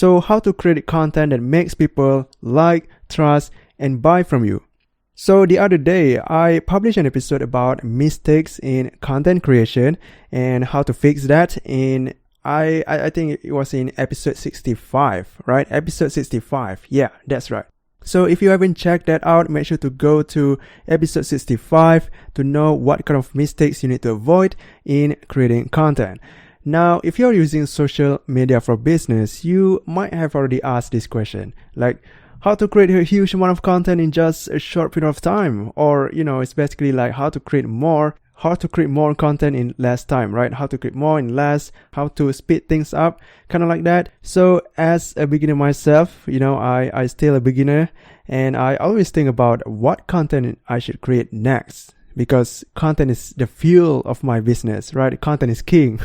So how to create content that makes people like, trust, and buy from you. So the other day, I published an episode about mistakes in content creation and how to fix that I think it was in episode 65, right? Episode 65. Yeah, that's right. So if you haven't checked that out, make sure to go to episode 65 to know what kind of mistakes you need to avoid in creating content. Now, if you're using social media for business, you might have already asked this question, like how to create a huge amount of content in just a short period of time, or it's basically like how to create more content in less time, right? How to create more in less, how to speed things up, kind of like that. So as a beginner myself, I still a beginner, and I always think about what content I should create next, because content is the fuel of my business, right? Content is king,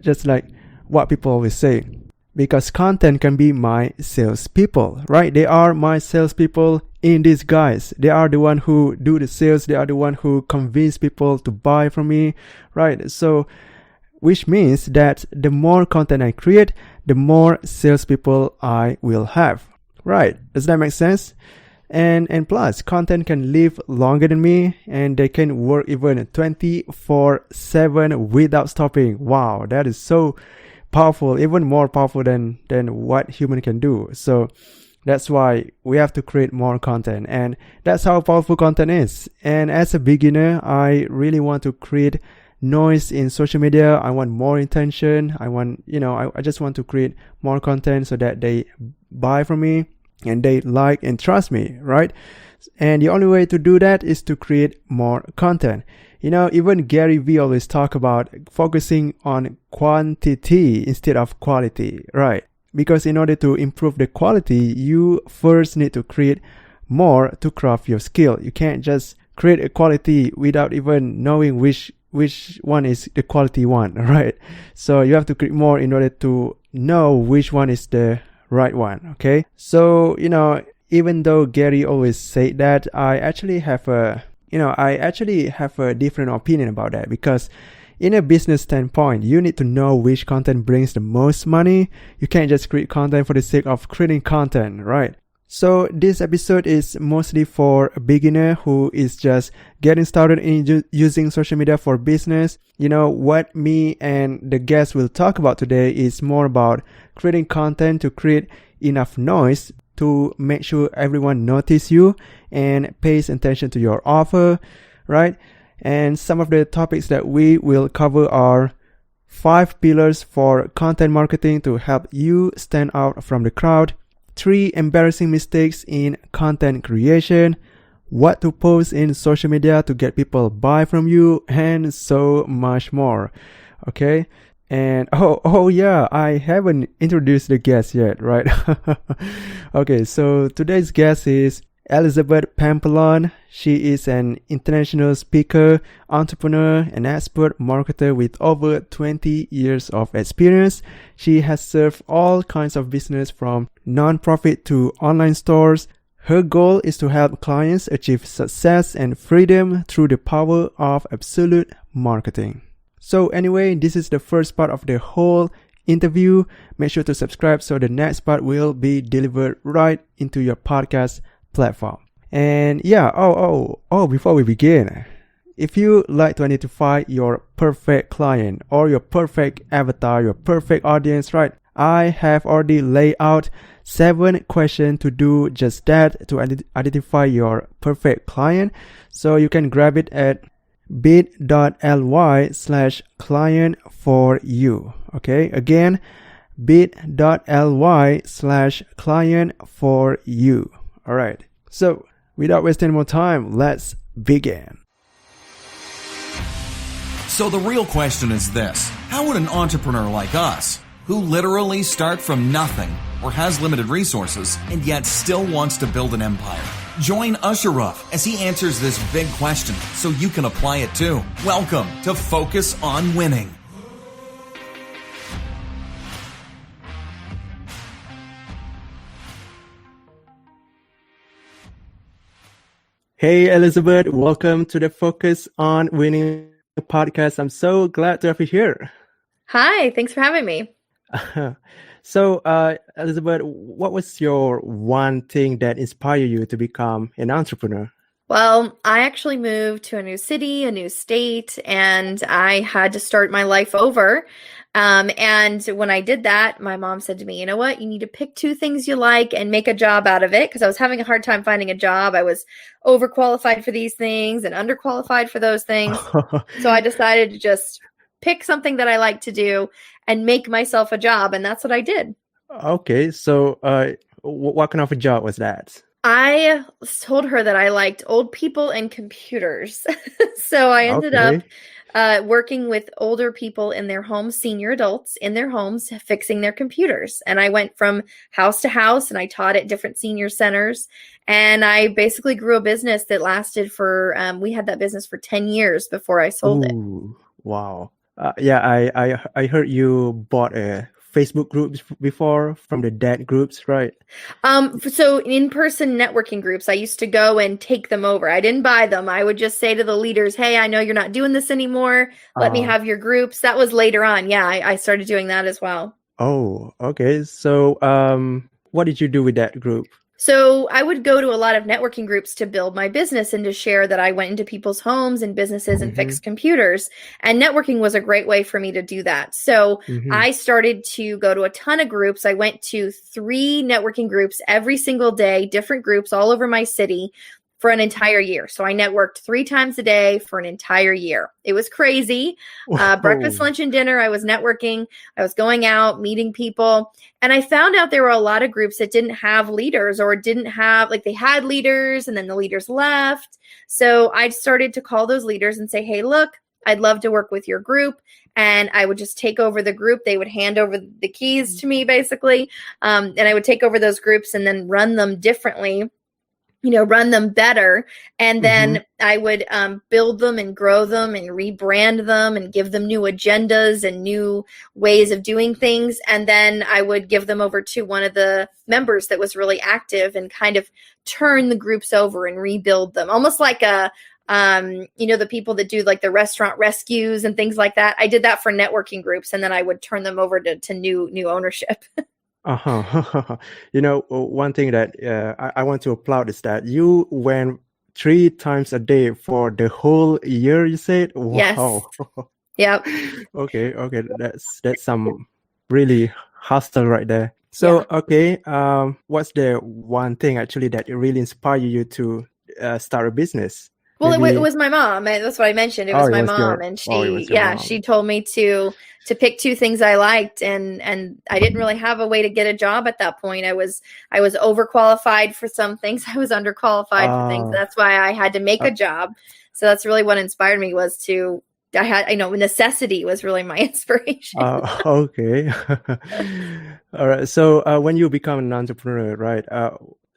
just like what people always say. Because content can be my salespeople, right? They are my salespeople in disguise. They are the one who do the sales. They are the one who convince people to buy from me, right? So, which means that the more content I create, the more salespeople I will have, right? Does that make sense? And plus, content can live longer than me, and they can work even 24/7 without stopping. Wow, that is so powerful, even more powerful than what human can do. So that's why we have to create more content, and that's how powerful content is. And as a beginner, I really want to create noise in social media. I want more intention. I just want to create more content so that they buy from me and they like and trust me, right? And the only way to do that is to create more content. Even Gary Vee always talk about focusing on quantity instead of quality, right? Because in order to improve the quality, you first need to create more to craft your skill. You can't just create a quality without even knowing which one is the quality one, right? So you have to create more in order to know which one is the right one, okay? So, even though Gary always say that, I actually have a different opinion about that, because in a business standpoint, you need to know which content brings the most money. You can't just create content for the sake of creating content, right? So this episode is mostly for a beginner who is just getting started in using social media for business. What me and the guest will talk about today is more about creating content to create enough noise to make sure everyone notice you and pays attention to your offer, right? And some of the topics that we will cover are 5 pillars for content marketing to help you stand out from the crowd, 3 embarrassing mistakes in content creation, what to post in social media to get people buy from you, and so much more. Okay? And yeah, I haven't introduced the guest yet, right? Okay, so today's guest is Elizabeth Pampalone. She is an international speaker, entrepreneur, and expert marketer with over 20 years of experience. She has served all kinds of business from non-profit to online stores. Her goal is to help clients achieve success and freedom through the power of absolute marketing. So anyway, this is the first part of the whole interview. Make sure to subscribe so the next part will be delivered right into your podcast platform. And yeah, before we begin, if you like to identify your perfect client or your perfect avatar, your perfect audience, right? I have already laid out 7 questions to do just that, to identify your perfect client. So you can grab it at bit.ly/client for you. Okay, again, bit.ly/client for you. All right. So without wasting more time, let's begin. So the real question is this: how would an entrepreneur like us, who literally start from nothing or has limited resources and yet still wants to build an empire, join Ashraf as he answers this big question so you can apply it too. Welcome to Focus on Winning. Hey Elizabeth, welcome to the Focus on Winning podcast. I'm so glad to have you here. Hi, thanks for having me. So, Elizabeth, what was your one thing that inspired you to become an entrepreneur? Well, I actually moved to a new city, a new state, and I had to start my life over. And when I did that, my mom said to me, you know what? You need to pick two things you like and make a job out of it. Because I was having a hard time finding a job. I was overqualified for these things and underqualified for those things. So I decided to just pick something that I like to do and make myself a job. And that's what I did. Okay, so what kind of a job was that? I told her that I liked old people and computers. So I ended up Okay. working with older people in their homes, senior adults in their homes, fixing their computers. And I went from house to house and I taught at different senior centers. And I basically grew a business that lasted for, we had that business for 10 years before I sold it. Ooh, wow. Yeah, I heard you bought a Facebook groups before from the dad groups, right? So in-person networking groups, I used to go and take them over. I didn't buy them. I would just say to the leaders, hey, I know you're not doing this anymore. Let me Uh, have your groups. That was later on. Yeah, I started doing that as well. oh, okay. So, what did you do with that group? So I would go to a lot of networking groups to build my business and to share that I went into people's homes and businesses and Mm-hmm, fixed computers. And networking was a great way for me to do that. So mm-hmm. I started to go to a ton of groups. I went to 3 networking groups every single day, different groups all over my city for an entire year. So I networked 3 times a day for an entire year. It was crazy. Breakfast, Whoa. lunch, and dinner. I was networking. I was going out, meeting people. And I found out there were a lot of groups that didn't have leaders or didn't have, like they had leaders and then the leaders left. So I started to call those leaders and say, hey, look, I'd love to work with your group. And I would just take over the group. They would hand over the keys to me, basically. And I would take over those groups and then run them differently, run them better. And Mm-hmm. then I would build them and grow them and rebrand them and give them new agendas and new ways of doing things. And then I would give them over to one of the members that was really active and kind of turn the groups over and rebuild them. Almost like the people that do like the restaurant rescues and things like that. I did that for networking groups, and then I would turn them over to new ownership. Uh-huh. One thing that I want to applaud is that you went 3 times a day for the whole year, you said? Yes. Wow. Yep. Okay. That's some really hustle right there. Yeah. So, okay, what's the one thing actually that really inspired you to start a business? Well, it Maybe, was my mom. That's what I mentioned. It oh, was it my was mom, and it was your she mom. told me to pick 2 things I liked, and I didn't really have a way to get a job at that point. I was overqualified for some things. I was underqualified for things. Uh, That's why I had to make uh, a job. So that's really what inspired me was necessity was really my inspiration. okay. All right. So, when you become an entrepreneur, right?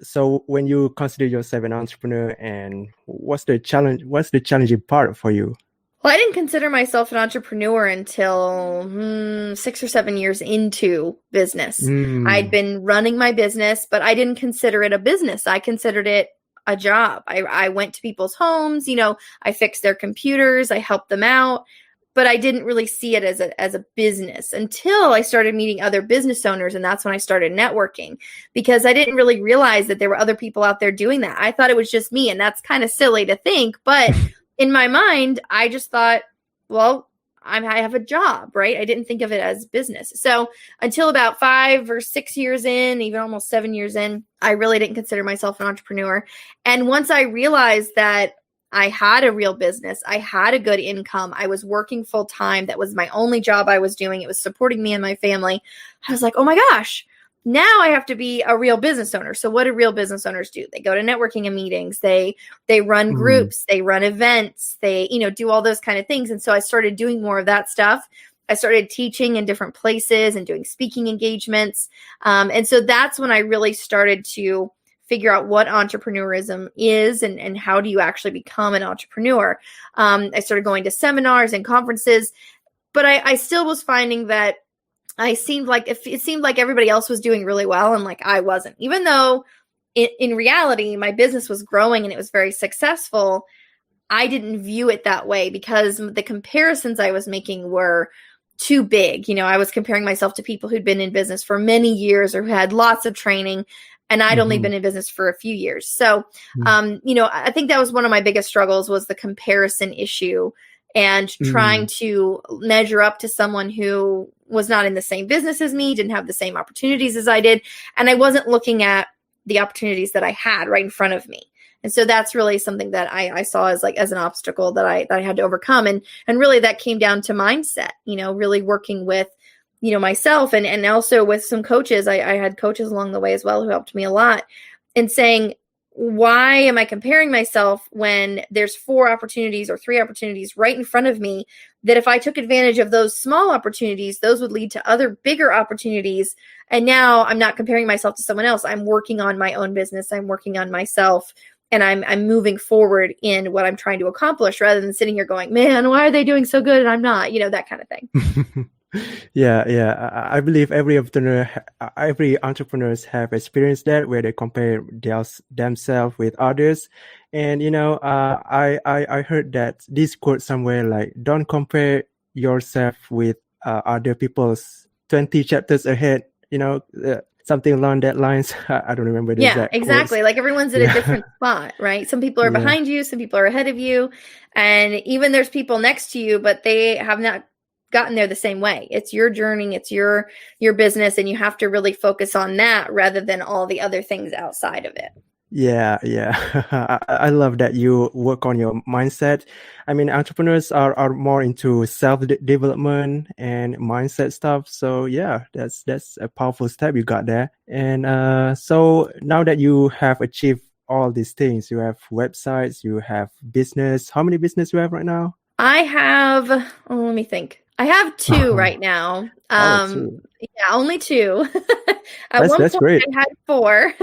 So when you consider yourself an entrepreneur, and what's the challenge? What's the challenging part for you? Well, I didn't consider myself an entrepreneur until 6 or 7 years into business. I'd Mm, been running my business, but I didn't consider it a business. I considered it a job. I went to people's homes, I fixed their computers, I helped them out, but I didn't really see it as a business until I started meeting other business owners, and that's when I started networking, because I didn't really realize that there were other people out there doing that. I thought it was just me, and that's kind of silly to think, but in my mind, I just thought, well, I have a job, right? I didn't think of it as business. So until about 5 or 6 years in, even almost 7 years in, I really didn't consider myself an entrepreneur. And once I realized that I had a real business, I had a good income, I was working full time, that was my only job I was doing, it was supporting me and my family, I was like, oh my gosh, now I have to be a real business owner. So what do real business owners do? They go to networking and meetings, they run mm, groups, they run events, they, do all those kind of things. And so I started doing more of that stuff. I started teaching in different places and doing speaking engagements. And so that's when I really started to figure out what entrepreneurism is and how do you actually become an entrepreneur. I started going to seminars and conferences, but I still was finding that it seemed like everybody else was doing really well and like I wasn't, even though in reality, my business was growing and it was very successful. I didn't view it that way because the comparisons I was making were too big. I was comparing myself to people who'd been in business for many years or who had lots of training, and I'd only been in business for a few years. So, I think that was one of my biggest struggles, was the comparison issue and trying to measure up to someone who was not in the same business as me, didn't have the same opportunities as I did. And I wasn't looking at the opportunities that I had right in front of me. And so that's really something that I saw as an obstacle that I had to overcome. And really that came down to mindset, really working with, myself and also with some coaches. I had coaches along the way as well who helped me a lot, and saying, why am I comparing myself when there's 4 opportunities or 3 opportunities right in front of me, that if I took advantage of those small opportunities, those would lead to other bigger opportunities. And now I'm not comparing myself to someone else. I'm working on my own business. I'm working on myself, and I'm moving forward in what I'm trying to accomplish, rather than sitting here going, man, why are they doing so good and I'm not, that kind of thing. Yeah. I believe every entrepreneurs have experienced that, where they compare themselves with others. And I heard that this quote somewhere, like, don't compare yourself with other people's 20 chapters ahead. Something along that lines. I don't remember the exact exactly. quotes. Like, everyone's at a different spot, right? Some people are behind you, some people are ahead of you, and even there's people next to you, but they have not gotten there the same way. It's your journey, it's your business, and you have to really focus on that rather than all the other things outside of it. Yeah. I love that you work on your mindset. I mean, entrepreneurs are more into self-development and mindset stuff. So yeah, that's a powerful step you got there. And so now that you have achieved all these things, you have websites, you have business. How many business you have right now? I have, let me think. I have 2 right now. 2. Yeah, only 2. At one That's point great. I had 4,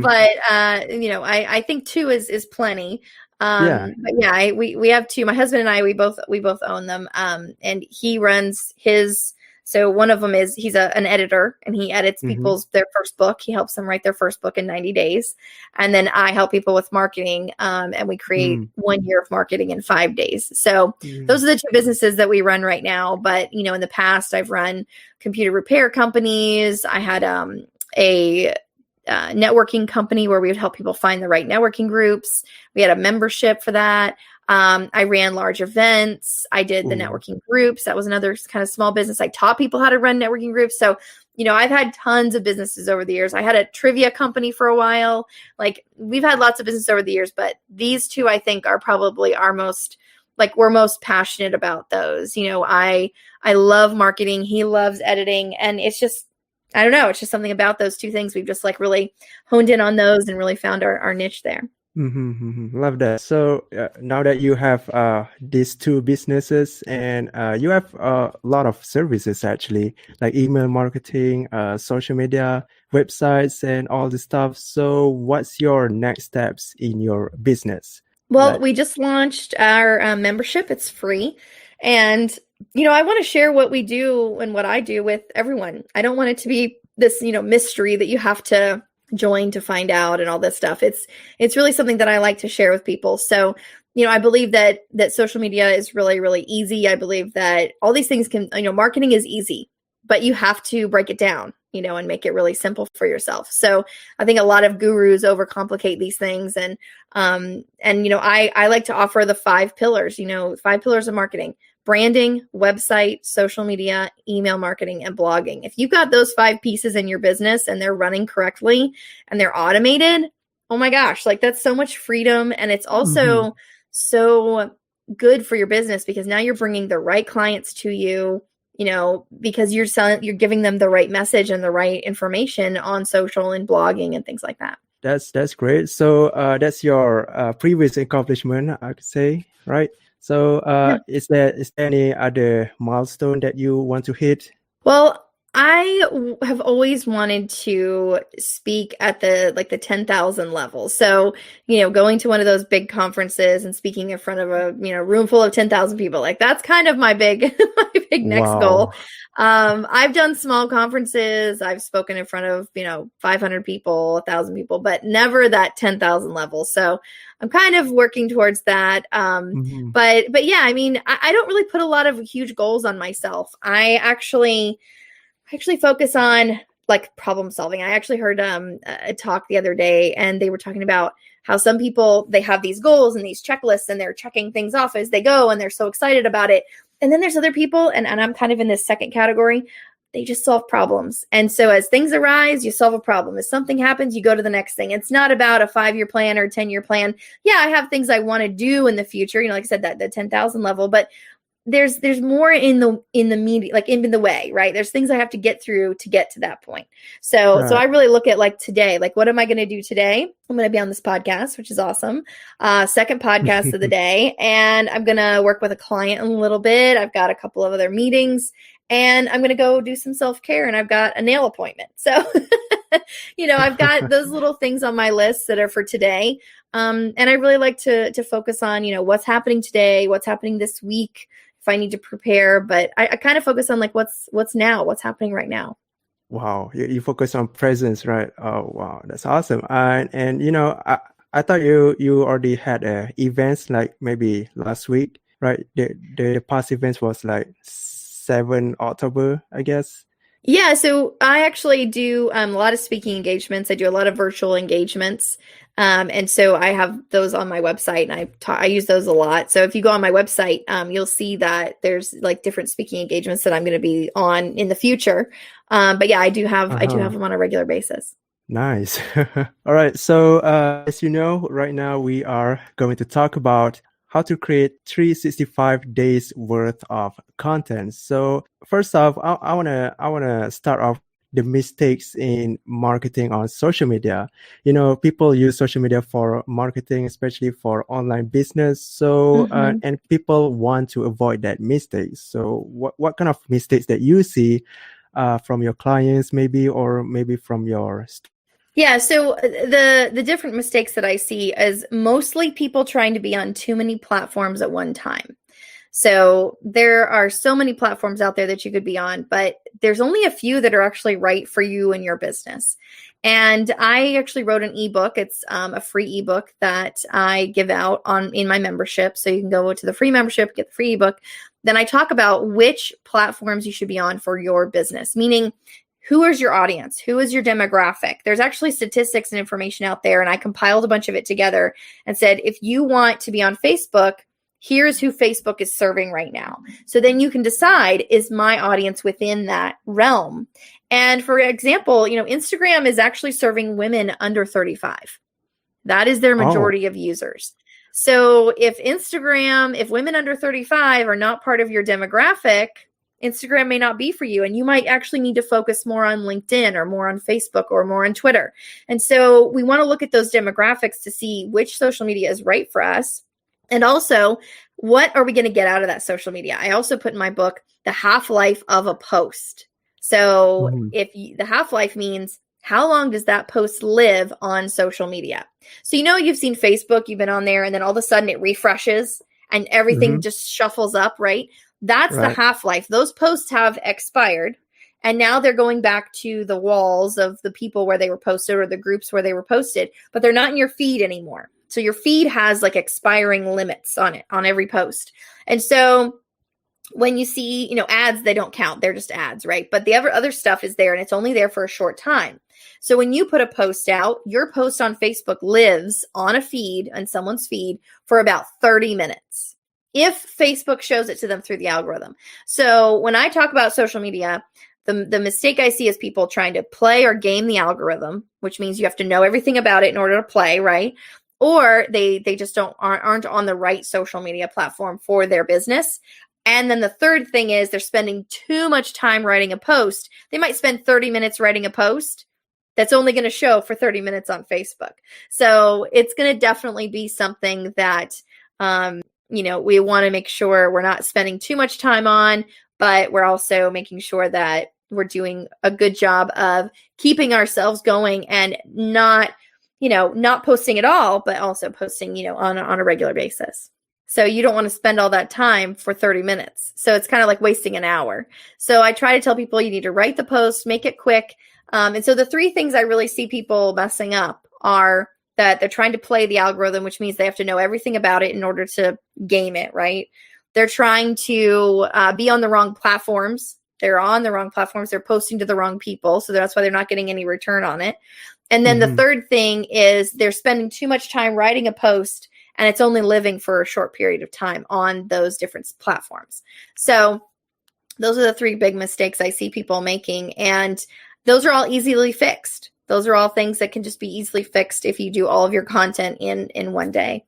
but I think 2 is plenty. But yeah, we have 2. My husband and I, we both own them. And he runs his. So one of them is, he's an editor, and he edits their first book. He helps them write their first book in 90 days. And then I help people with marketing. And we create 1 year of marketing in 5 days. So those are the 2 businesses that we run right now. But, in the past, I've run computer repair companies. I had a networking company where we would help people find the right networking groups. We had a membership for that. I ran large events. I did the networking groups. That was another kind of small business. I taught people how to run networking groups. So, I've had tons of businesses over the years. I had a trivia company for a while. Like, we've had lots of business over the years, but these 2, I think, are probably our most, we're most passionate about those. I love marketing. He loves editing. And it's just, I don't know. It's just something about those 2 things. We've just really honed in on those and really found our niche there. Love that. So now that you have these 2 businesses, and you have a lot of services, actually, like email marketing, social media, websites, and all this stuff. So what's your next steps in your business? Well, we just launched our membership. It's free. And, I want to share what we do and what I do with everyone. I don't want it to be this, mystery that you have to join to find out and all this stuff. It's really something that I like to share with people. So, I believe that social media is really, really easy. I believe that all these things can, marketing is easy, but you have to break it down, and make it really simple for yourself. So I think a lot of gurus overcomplicate these things. And I like to offer the 5 pillars, 5 pillars of marketing: branding, website, social media, email marketing, and blogging. If you've got those 5 pieces in your business and they're running correctly and they're automated, oh my gosh, that's so much freedom. And it's also so good for your business, because now you're bringing the right clients to you, because you're giving them the right message and the right information on social and blogging and things like that. That's great. So that's your previous accomplishment, I could say, right? So is there any other milestone that you want to hit? Well, have always wanted to speak at the 10,000 level. So, going to one of those big conferences and speaking in front of a, room full of 10,000 people, like that's kind of my big, my big next goal. I've done small conferences. I've spoken in front of, 500 people, 1,000 people, but never that 10,000 level. So I'm kind of working towards that. But yeah, I mean, I don't really put a lot of huge goals on myself. I actually focus on like problem solving. I actually heard a talk the other day, and they were talking about how some people, they have these goals and these checklists and they're checking things off as they go and they're so excited about it. And then there's other people, and I'm kind of in this second category, they just solve problems. And so as things arise, you solve a problem. If something happens, you go to the next thing. It's not about a 5-year plan or 10-year plan. Yeah, I have things I want to do in the future, like I said, that the 10,000 level, but there's more in the media, like in the way, right? There's things I have to get through to get to that point. So I really look at like today, like what am I going to do today? I'm going to be on this podcast, which is awesome. Second podcast of the day. And I'm going to work with a client in a little bit. I've got a couple of other meetings, and I'm going to go do some self-care, and I've got a nail appointment. So, I've got those little things on my list that are for today. And I really like to focus on, what's happening today, what's happening this week, if I need to prepare, but I kind of focus on like what's now, what's happening right now. Wow, you focus on presence, right? Oh, wow, that's awesome. And I thought you already had events like maybe last week, right? The past events was like 7 October, I guess. Yeah, so I actually do a lot of speaking engagements. I do a lot of virtual engagements. And so I have those on my website, and I use those a lot. So if you go on my website, you'll see that there's like different speaking engagements that I'm going to be on in the future. But yeah, I do have them on a regular basis. Nice. All right. So as you know, right now we are going to talk about how to create 365 days worth of content. So first off, I wanna start off the mistakes in marketing on social media. People use social media for marketing, especially for online business. So and people want to avoid that mistake. So what kind of mistakes that you see from your clients, maybe, or maybe from your Yeah, so the different mistakes that I see is mostly people trying to be on too many platforms at one time. So there are so many platforms out there that you could be on, but there's only a few that are actually right for you and your business. And I actually wrote an ebook. It's a free ebook that I give out in my membership. So you can go to the free membership, get the free ebook. Then I talk about which platforms you should be on for your business, meaning who is your audience? Who is your demographic? There's actually statistics and information out there, and I compiled a bunch of it together and said, if you want to be on Facebook, here's who Facebook is serving right now. So then you can decide, is my audience within that realm? And for example, Instagram is actually serving women under 35. That is their majority of users. So if women under 35 are not part of your demographic, Instagram may not be for you, and you might actually need to focus more on LinkedIn or more on Facebook or more on Twitter. And so we want to look at those demographics to see which social media is right for us. And also, what are we going to get out of that social media? I also put in my book, the half-life of a post. So the half-life means how long does that post live on social media? So, you've seen Facebook, you've been on there, and then all of a sudden it refreshes and everything just shuffles up, right? That's the half-life. Those posts have expired, and now they're going back to the walls of the people where they were posted or the groups where they were posted, but they're not in your feed anymore. So your feed has like expiring limits on it, on every post. And so when you see, ads, they don't count. They're just ads, right? But the other stuff is there, and it's only there for a short time. So when you put a post out, your post on Facebook lives on a feed, on someone's feed, for about 30 minutes. If Facebook shows it to them through the algorithm. So when I talk about social media, the mistake I see is people trying to play or game the algorithm, which means you have to know everything about it in order to play, right? Or they just aren't on the right social media platform for their business. And then the third thing is they're spending too much time writing a post. They might spend 30 minutes writing a post that's only going to show for 30 minutes on Facebook. So it's going to definitely be something that we want to make sure we're not spending too much time on, but we're also making sure that we're doing a good job of keeping ourselves going and not posting at all, but also posting, on a regular basis. So you don't want to spend all that time for 30 minutes. So it's kind of like wasting an hour. So I try to tell people you need to write the post, make it quick. And so the three things I really see people messing up are that they're trying to play the algorithm, which means they have to know everything about it in order to game it, right? They're trying to be on the wrong platforms. They're on the wrong platforms. They're posting to the wrong people. So that's why they're not getting any return on it. And then the third thing is they're spending too much time writing a post and it's only living for a short period of time on those different platforms. So those are the three big mistakes I see people making. And those are all easily fixed. Those are all things that can just be easily fixed if you do all of your content in one day.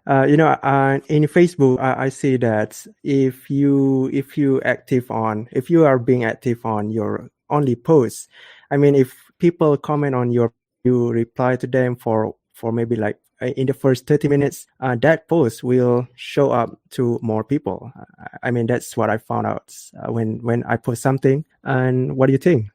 In Facebook, I see that if you are being active on your only posts, I mean, if people comment on you reply to them for maybe like in the first 30 minutes, that post will show up to more people. I mean, that's what I found out when I post something. And what do you think?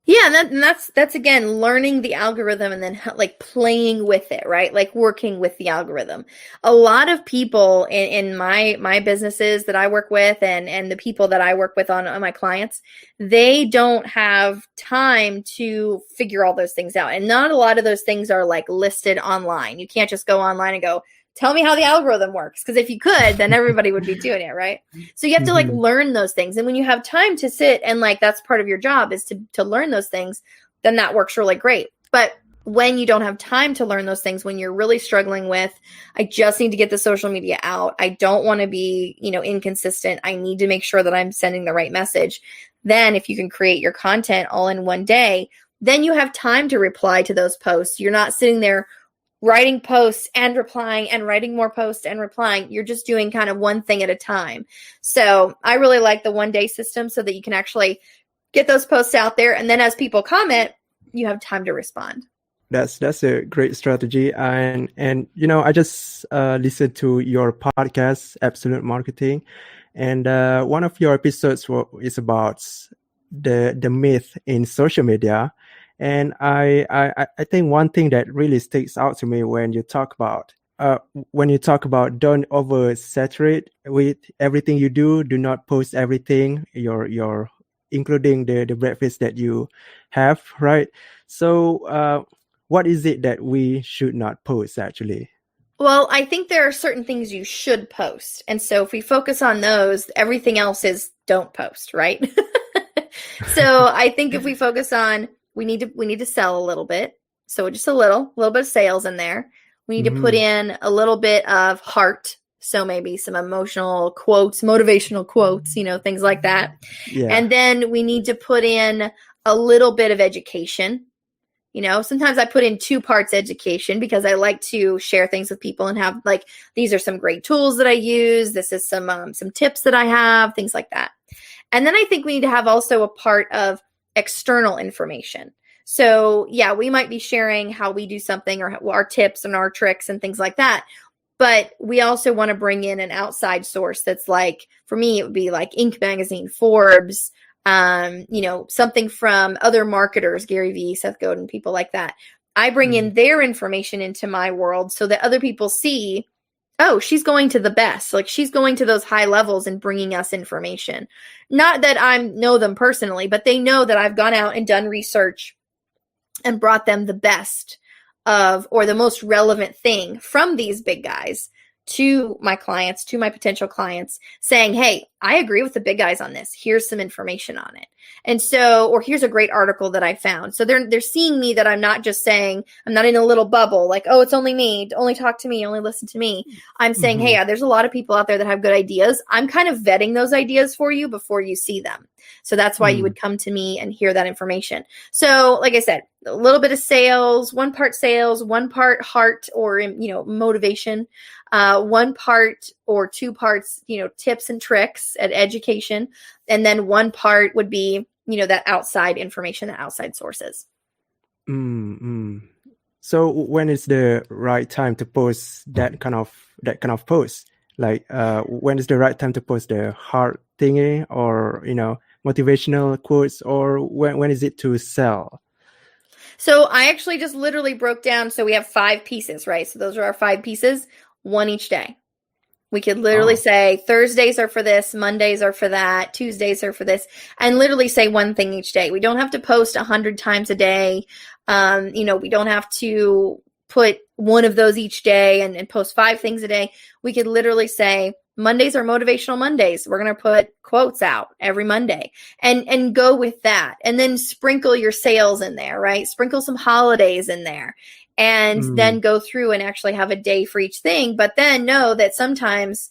Yeah, and that's again learning the algorithm and then like playing with it, right? Like working with the algorithm. A lot of people in my businesses that I work with and the people that I work with on my clients, they don't have time to figure all those things out. And not a lot of those things are like listed online. You can't just go online and go, tell me how the algorithm works. Because if you could, then everybody would be doing it, right? So you have to like learn those things. And when you have time to sit and like that's part of your job is to learn those things, then that works really great. But when you don't have time to learn those things, when you're really struggling with, I just need to get the social media out. I don't want to be, inconsistent. I need to make sure that I'm sending the right message. Then if you can create your content all in one day, then you have time to reply to those posts. You're not sitting there writing posts and replying and writing more posts and replying. You're just doing kind of one thing at a time. So I really like the 1 day system so that you can actually get those posts out there. And then as people comment, you have time to respond. That's a great strategy. And I just listened to your podcast, Absolute Marketing. And one of your episodes is about the myth in social media. And I think one thing that really sticks out to me when you talk about don't oversaturate with everything you do. Do not post everything. Your including the breakfast that you have, right? So what is it that we should not post actually? Well, I think there are certain things you should post. And so if we focus on those, everything else is don't post, right? So I think if we focus on we need to sell a little bit. So just a little bit of sales in there. We need to put in a little bit of heart. So maybe some emotional quotes, motivational quotes, things like that. Yeah. And then we need to put in a little bit of education. Sometimes I put in 2 parts education because I like to share things with people and have like, these are some great tools that I use. This is some tips that I have, things like that. And then I think we need to have also a part of external information. So yeah, we might be sharing how we do something or our tips and our tricks and things like that. But we also want to bring in an outside source that's like, for me, it would be like Inc. Magazine, Forbes, something from other marketers, Gary Vee, Seth Godin, people like that. I bring in their information into my world so that other people see, oh, she's going to the best. Like she's going to those high levels and bringing us information. Not that I know them personally, but they know that I've gone out and done research and brought them the best of, or the most relevant thing from these big guys to my clients, to my potential clients, saying, hey, I agree with the big guys on this. Here's some information on it. And so, or here's a great article that I found. So they're seeing me that I'm not just saying, I'm not in a little bubble, like, oh, it's only me, only talk to me, only listen to me. I'm saying, hey, there's a lot of people out there that have good ideas. I'm kind of vetting those ideas for you before you see them. So that's why you would come to me and hear that information. So like I said, a little bit of sales, 1 part heart or, motivation, 1 part or 2 parts, tips and tricks at education. And then 1 part would be, that outside information, the outside sources. So when is the right time to post that kind of post? Like when is the right time to post the hard thingy or, motivational quotes, or when is it to sell? So I actually just literally broke down. So we have 5 pieces, right? So those are our 5 pieces, one each day. We could literally say Thursdays are for this, Mondays are for that, Tuesdays are for this, and literally say one thing each day. We don't have to post 100 times a day. We don't have to put one of those each day and post 5 things a day. We could literally say Mondays are motivational Mondays. We're going to put quotes out every Monday and go with that. And then sprinkle your sales in there, right? Sprinkle some holidays in there. And then go through and actually have a day for each thing. But then know that sometimes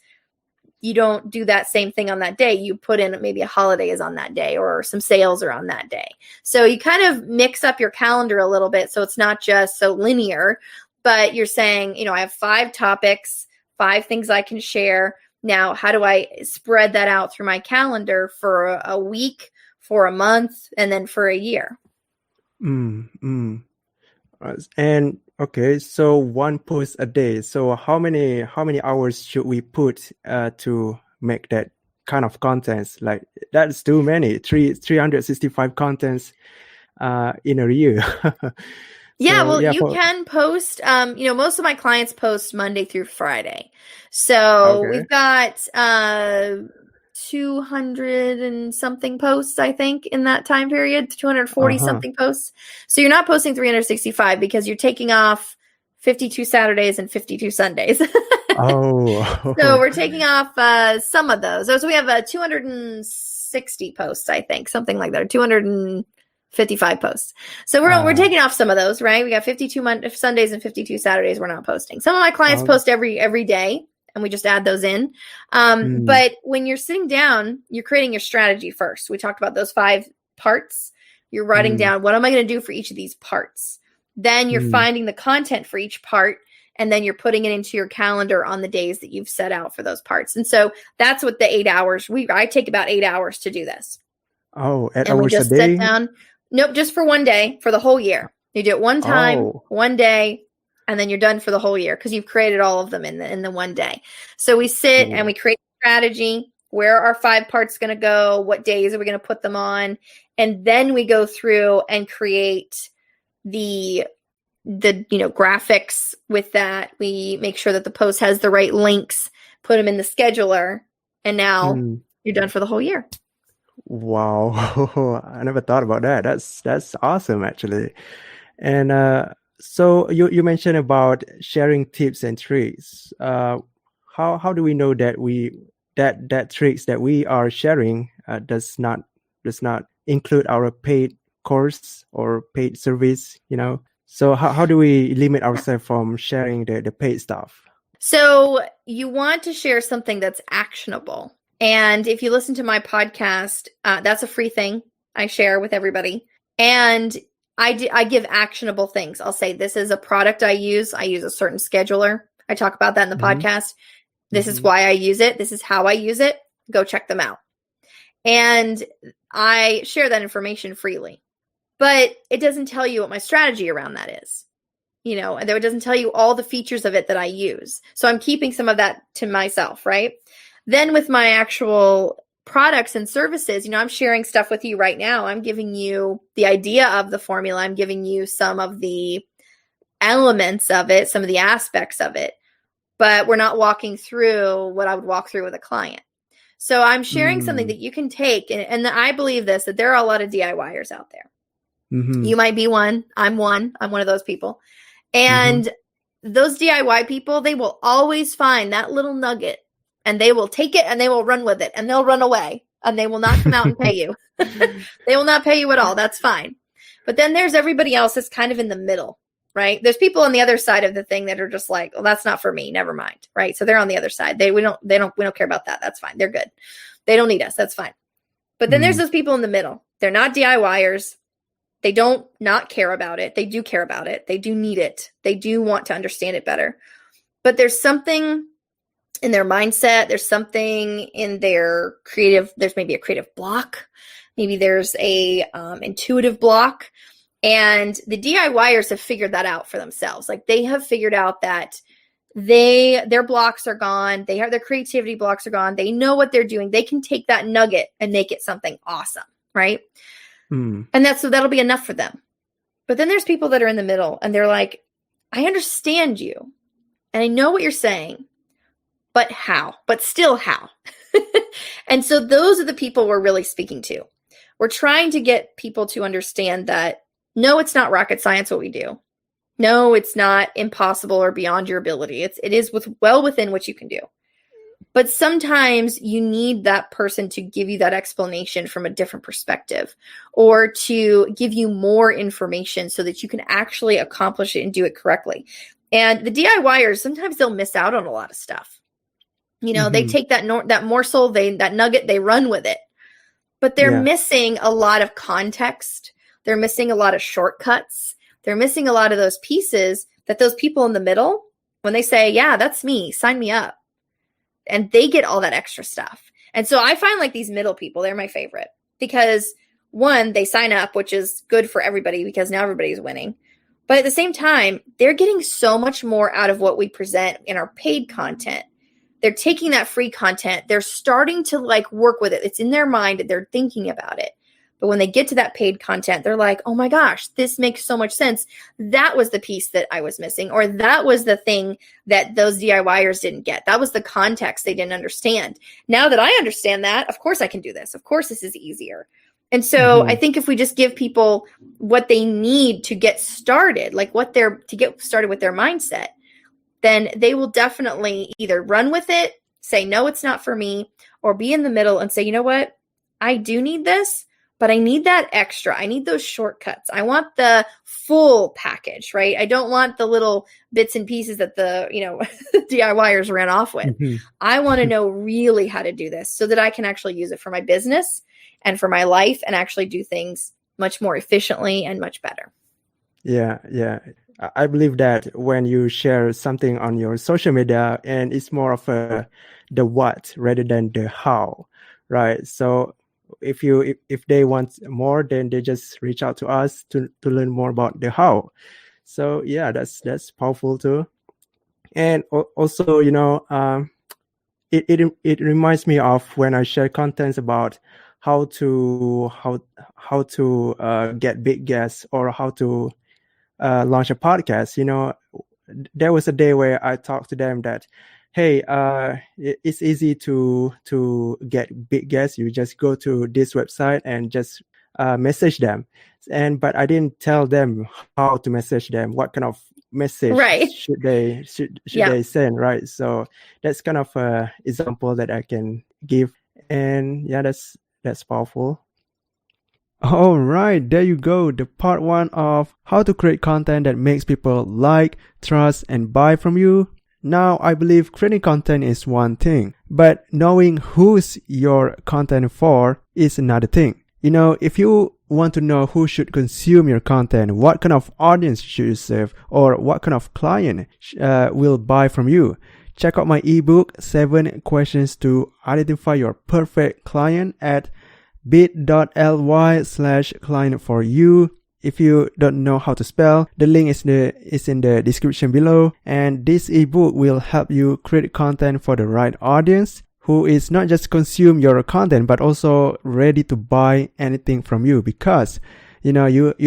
you don't do that same thing on that day. You put in maybe a holiday is on that day or some sales are on that day. So you kind of mix up your calendar a little bit. So it's not just so linear, but you're saying, I have 5 topics, 5 things I can share. Now, how do I spread that out through my calendar for a week, for a month, and then for a year? And okay, so 1 post a day. So how many hours should we put to make that kind of contents? Like that's too many. 365 contents in a year. You can post, most of my clients post Monday through Friday. So we've got 200 and something posts, I think, in that time period, 240 something posts. So you're not posting 365 because you're taking off 52 Saturdays and 52 Sundays. So we're taking off some of those. So we have 260 posts, I think, something like that, or 255 posts. So we're taking off some of those, right? We got 52 Sundays and 52 Saturdays we're not posting. Some of my clients post every day, and we just add those in. But when you're sitting down, you're creating your strategy first. We talked about those 5 parts. You're writing down, what am I going to do for each of these parts? Then you're finding the content for each part, and then you're putting it into your calendar on the days that you've set out for those parts. And so that's what the 8 hours, I take about 8 hours to do this. 8 hours a day? Sit down. Nope, just for one day for the whole year. You do it one time, one day, and then you're done for the whole year because you've created all of them in the one day. So we sit and we create a strategy. Where are our 5 parts going to go? What days are we going to put them on? And then we go through and create the graphics with that. We make sure that the post has the right links, put them in the scheduler, and now you're done for the whole year. Wow. I never thought about that. That's awesome, actually. And so you mentioned about sharing tips and tricks. How do we know that that tricks that we are sharing does not include our paid course or paid service? So how do we limit ourselves from sharing the paid stuff? So you want to share something that's actionable. And if you listen to my podcast, that's a free thing I share with everybody. And I give actionable things. I'll say, this is a product I use. I use a certain scheduler. I talk about that in the podcast. This is why I use it. This is how I use it. Go check them out. And I share that information freely. But it doesn't tell you what my strategy around that is. And it doesn't tell you all the features of it that I use. So I'm keeping some of that to myself, right? Then with my actual products and services, I'm sharing stuff with you right now. I'm giving you the idea of the formula. I'm giving you some of the elements of it, some of the aspects of it, but we're not walking through what I would walk through with a client. So I'm sharing something that you can take. And I believe this, that there are a lot of DIYers out there. You might be one. I'm one. I'm one of those people. And those DIY people, they will always find that little nugget. And they will take it and they will run with it and they'll run away and they will not come out and pay you. They will not pay you at all. That's fine. But then there's everybody else that's kind of in the middle, right? There's people on the other side of the thing that are just like, well, that's not for me. Never mind. Right. So they're on the other side. We don't care about that. That's fine. They're good. They don't need us. That's fine. But then there's those people in the middle. They're not DIYers. They don't not care about it. They do care about it. They do need it. They do want to understand it better. But there's something in their mindset. There's something in their creative. There's maybe a creative block. Maybe there's a intuitive block. And the DIYers have figured that out for themselves. Like they have figured out that their blocks are gone. They have their creativity blocks are gone. They know what they're doing. They can take that nugget and make it something awesome, right? And that'll be enough for them. But then there's people that are in the middle and they're like, I understand you and I know what you're saying, but how? But still how? And so those are the people we're really speaking to. We're trying to get people to understand that, no, it's not rocket science what we do. No, it's not impossible or beyond your ability. It is well within what you can do. But sometimes you need that person to give you that explanation from a different perspective, or to give you more information so that you can actually accomplish it and do it correctly. And the DIYers, sometimes they'll miss out on a lot of stuff. They take that morsel, that nugget, they run with it. But they're missing a lot of context. They're missing a lot of shortcuts. They're missing a lot of those pieces that those people in the middle, when they say, yeah, that's me, sign me up. And they get all that extra stuff. And so I find like these middle people, they're my favorite. Because one, they sign up, which is good for everybody because now everybody's winning. But at the same time, they're getting so much more out of what we present in our paid content. They're taking that free content. They're starting to like work with it. It's in their mind and they're thinking about it. But when they get to that paid content, they're like, oh my gosh, this makes so much sense. That was the piece that I was missing, or that was the thing that those DIYers didn't get. That was the context they didn't understand. Now that I understand that, of course I can do this. Of course this is easier. And so I think if we just give people what they need to get started, like to get started with their mindset, then they will definitely either run with it, say, no, it's not for me, or be in the middle and say, you know what, I do need this, but I need that extra. I need those shortcuts. I want the full package, right? I don't want the little bits and pieces that the DIYers ran off with. I want to know really how to do this so that I can actually use it for my business and for my life and actually do things much more efficiently and much better. Yeah. I believe that when you share something on your social media, and it's more of the what rather than the how, right? So if they want more, then they just reach out to us to learn more about the how. So yeah, that's powerful too. And also, it reminds me of when I share contents about how to get big guests, or how to launch a podcast. There was a day where I talked to them that, hey, it's easy to get big guests. You just go to this website and just message them. But I didn't tell them how to message them, what kind of message should they send, right? So that's kind of an example that I can give. And yeah, that's powerful. All right, there you go. The part 1 of how to create content that makes people like, trust, and buy from you. Now, I believe creating content is one thing, but knowing who's your content for is another thing. If you want to know who should consume your content, what kind of audience should you serve, or what kind of client will buy from you, check out my ebook, 7 Questions to Identify Your Perfect Client at bit.ly/client for you. If you don't know how to spell, the link is in the description below. And this ebook will help you create content for the right audience, who is not just consume your content, but also ready to buy anything from you, because you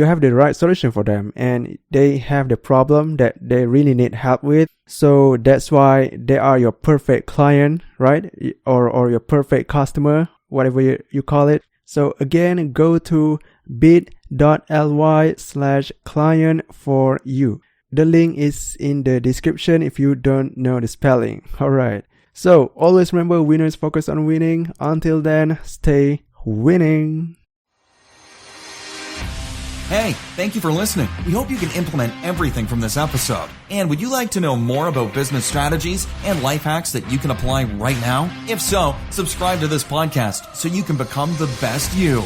have the right solution for them and they have the problem that they really need help with. So that's why they are your perfect client, right? Or your perfect customer, whatever you call it. So again, go to bit.ly/client for you. The link is in the description if you don't know the spelling. Alright. So always remember, winners focus on winning. Until then, stay winning. Hey, thank you for listening. We hope you can implement everything from this episode. And would you like to know more about business strategies and life hacks that you can apply right now? If so, subscribe to this podcast so you can become the best you.